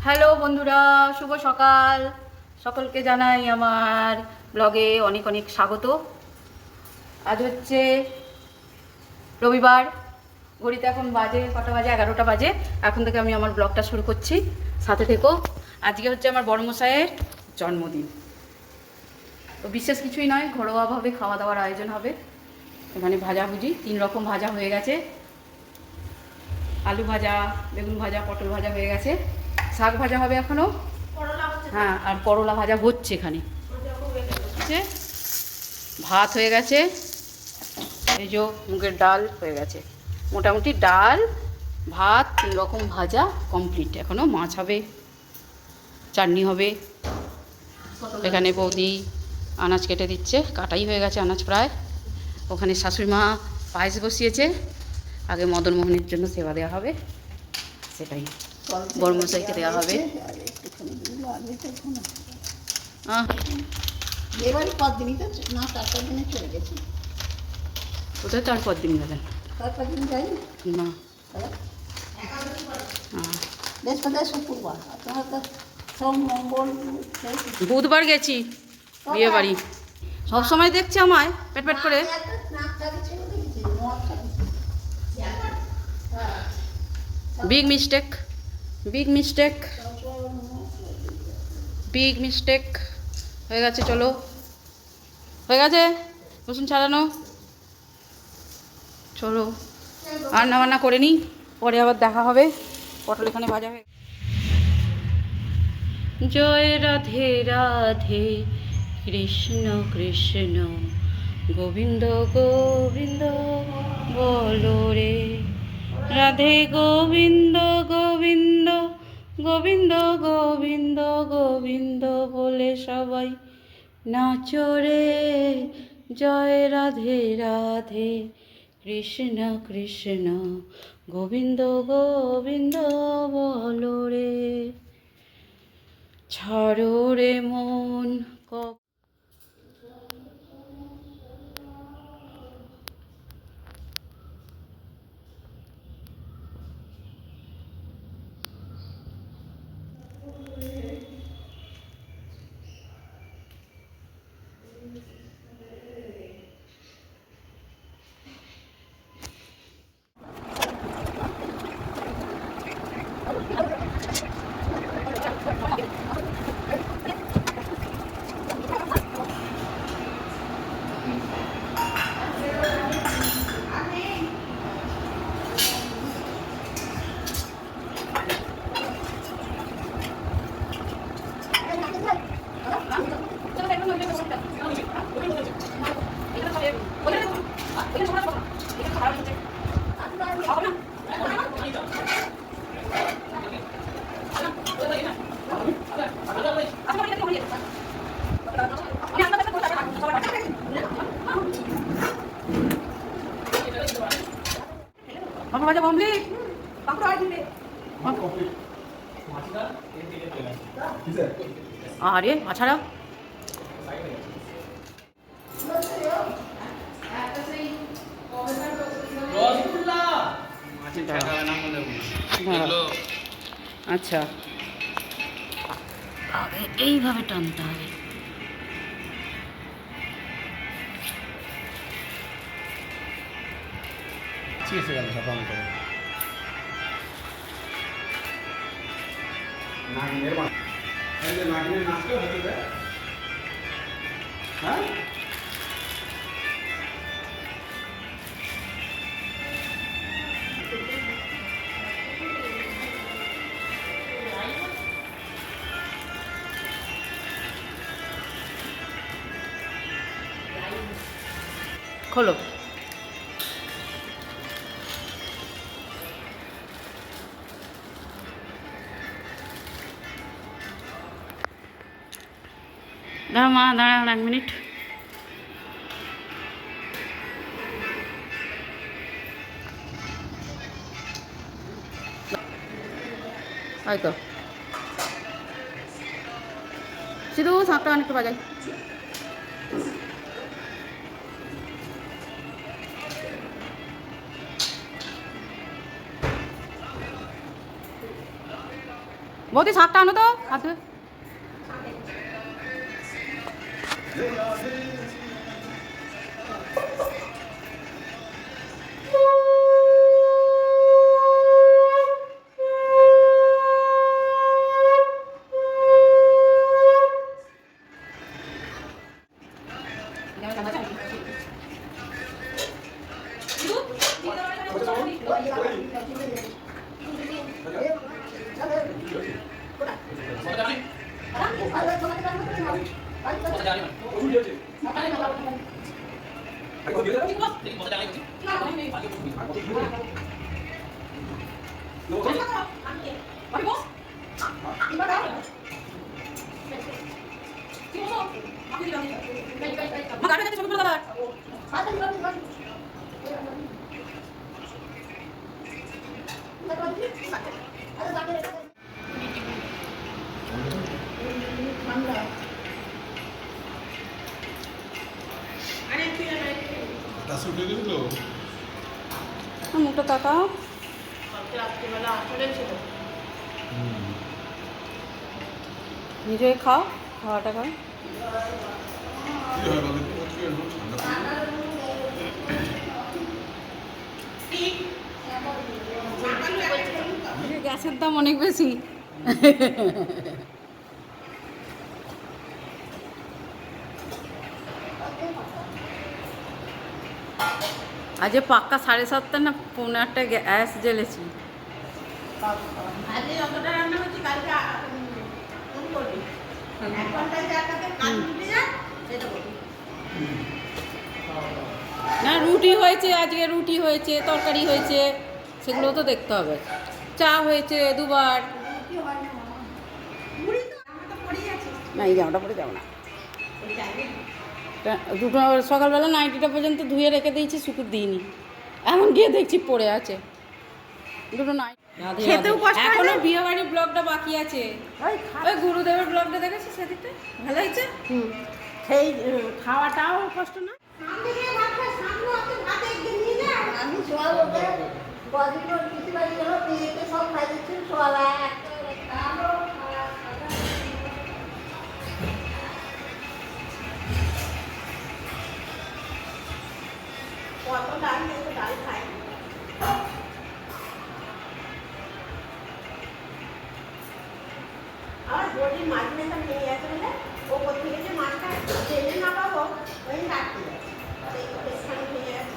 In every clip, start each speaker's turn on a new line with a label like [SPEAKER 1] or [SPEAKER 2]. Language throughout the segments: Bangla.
[SPEAKER 1] হ্যালো বন্ধুরা, শুভ সকাল। সকলকে জানাই আমার ব্লগে অনেক অনেক স্বাগত। আজ হচ্ছে রবিবার। ঘড়িতে এখন বাজে কটা বাজে? 11টা বাজে। এখন থেকে আমি আমার ব্লগটা শুরু করছি, সাথে থেকো। আজকে হচ্ছে আমার বড়মশাইয়ের জন্মদিন। তো বিশেষ কিছুই নয়, ঘরোয়াভাবে খাওয়া দাওয়ার আয়োজন হবে। এখানে ভাজাভুজি 3 রকম ভাজা হয়ে গেছে। আলু ভাজা, বেগুন ভাজা, পটল ভাজা হয়ে গেছে। শাক ভাজা হবে এখনও। হ্যাঁ, আর করলা ভাজা হচ্ছে এখানে। ভাত হয়ে গেছে, এই যে মুগের ডাল হয়ে গেছে। মোটামুটি ডাল, ভাত, 3 রকম ভাজা কমপ্লিট। এখনও মাছ হবে, চাটনি হবে। এখানে বৌদি আনাজ কেটে দিচ্ছে, কাটাই হয়ে গেছে আনাজ প্রায়। ওখানে শাশুড়িমা পায়েস বসিয়েছে, আগে মদনমোহনের জন্য সেবা দেওয়া হবে, সেটাই বড়মশাইকে দেওয়া হবে।
[SPEAKER 2] এবারই পর দিনই তো না, 4-5 দিনে চলে গেছি।
[SPEAKER 1] কোথায় তারপর দিন গেলেন?
[SPEAKER 2] 4-5 দিন যাইনি
[SPEAKER 1] না,
[SPEAKER 2] বৃহস্পতিবার শুক্রবার, তোমার তো সোম মঙ্গল
[SPEAKER 1] বুধবার গেছি বিয়ে বাড়ি। সবসময় দেখছি আমায় পেট পেট করে। Big mistake, big mistake, big mistake হয়ে গেছে। চলো, হয়ে গেছে রসুন ছাড়ানো। চলো রান্না বান্না করে নিই, পরে আবার দেখা হবে। পটল এখানে ভাজা হয়ে। জয় রাধে রাধে, কৃষ্ণ কৃষ্ণ গোবিন্দ গোবিন্দ বলো রে। রাধে গোবিন্দ গোবিন্দ গোবিন্দ গোবিন্দ গোবিন্দ বলে সবাই নাচো রে। জয় রাধে রাধে, কৃষ্ণ কৃষ্ণ গোবিন্দ গোবিন্দ বলো রে। ছাড়ো রে মন আমার ভাজা কমপ্লিট। আরে আছাড়া আচ্ছা, আগে এইভাবে টানতে হবে।
[SPEAKER 3] হ্যাঁ,
[SPEAKER 1] খোলো। দাঁড়া মা, দাঁড়া 1 মিনিট। হয়তো শুধু শাকটা অনেকটা বাজাই। বৌদি শাকটা আনো তো হাত ধুয়ে। মুখটা তাকাও। নিজে খাও, খাওয়াটা খাও। গ্যাসের দাম অনেক বেশি। আজ পাক্কা 7:30 না 7:45 গ্যাস জ্বেলেছি। না রুটি হয়েছে, আজকে রুটি হয়েছে, তরকারি হয়েছে, সেগুলো তো দেখতে হবে। চা হয়েছে দুবার। না এই জামাটা পরে যাবো না। দুটো সকালবেলা নাইটিটা পর্যন্ত ধুয়ে রেখে দিয়েছি, শুকুর দিইনি। এখন গিয়ে দেখছি পড়ে আছে দুটো নাইট। এখনো বিয়ে বাড়ির ব্লগটা বাকি আছে। ওই গুরুদেবের ব্লগটা দেখেছি, সেদিকটা ভালো হয়েছে।
[SPEAKER 2] সেই খাওয়াটাও কষ্ট না। আমি সোয়াল ওকে কদিন কিছু বাড়ি গেল মেয়েকে সব খাই দিচ্ছি সোয়ালা কত ডাল ডাল খাই। আর বড়ি মাছ নেতা নিয়ে গেছে বলে ও কোথা থেকে যে মাছটা টেনে না পাবো ওই রাখতে যাচ্ছে এখানে নিয়ে গেছে।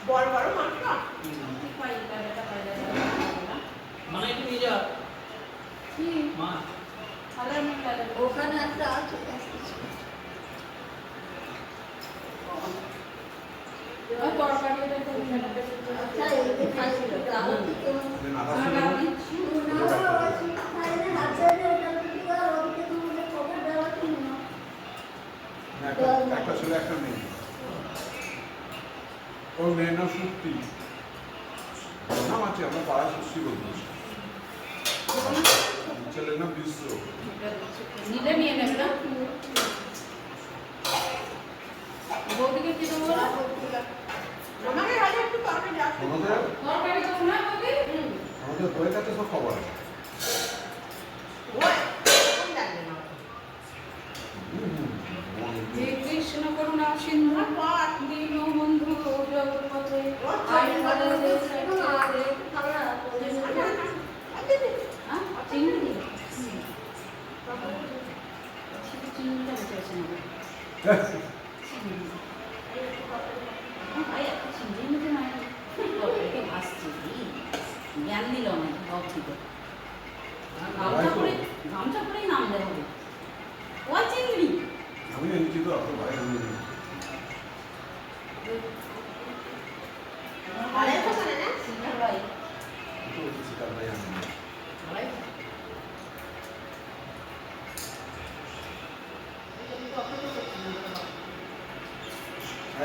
[SPEAKER 2] বড় বড় মাছ না ওখানে একটা আছে।
[SPEAKER 3] একটা ছেলে একটা মেয়ে, ওর মেয়ের নাম সুপ্তি, নাম আছে আমরা পাড়ায় সুশ্রী বলতে, ছেলের নাম বিশ্ব।
[SPEAKER 1] নিলে নিয়ে নেবে না বৌদিকে কি দেবো না? তরকারি দেবো না বৌদি?
[SPEAKER 3] আমাদের বইয়ের কাছে সব খবর আছে।
[SPEAKER 1] যে কৃষ্ণ করুণা সিন্ধু দীনবন্ধু জগৎপতে চিংড়িটা বেঁচে আছে চিংড়ির মধ্যে না ভাসছে জ্ঞান দিল না সব ঠিক গামছা পরেই নাম দেওয়া হবে। ও চিংড়ি
[SPEAKER 3] আমি এনেছি তো আপনার ভাই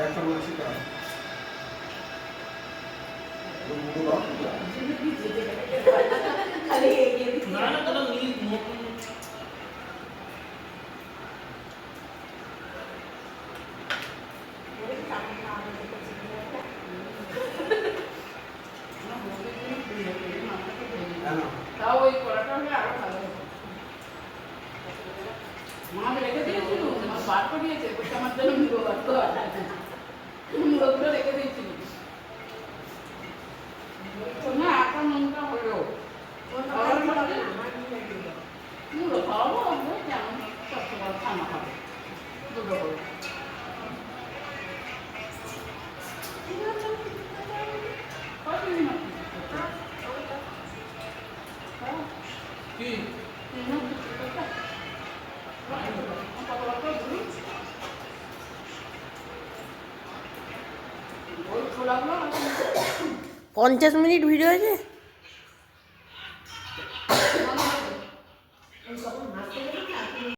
[SPEAKER 3] একটা বলেছি কারণ
[SPEAKER 1] মাছ রেখে দিয়েছিল, মাছ বার করিয়েছে, বলছে আমার জন্য মুড়ো বার কর। মুড়োগুলো রেখে দিয়েছিল। বলছো না একা নোংরা হলো। মুড়ো খাওয়াবো, আমরা যেমন সবসময় খানা খাবো। দুটো করে। কতদিন মাছ করতে?
[SPEAKER 3] কি
[SPEAKER 2] পঞ্চাশ মিনিট ভিডিও আছে।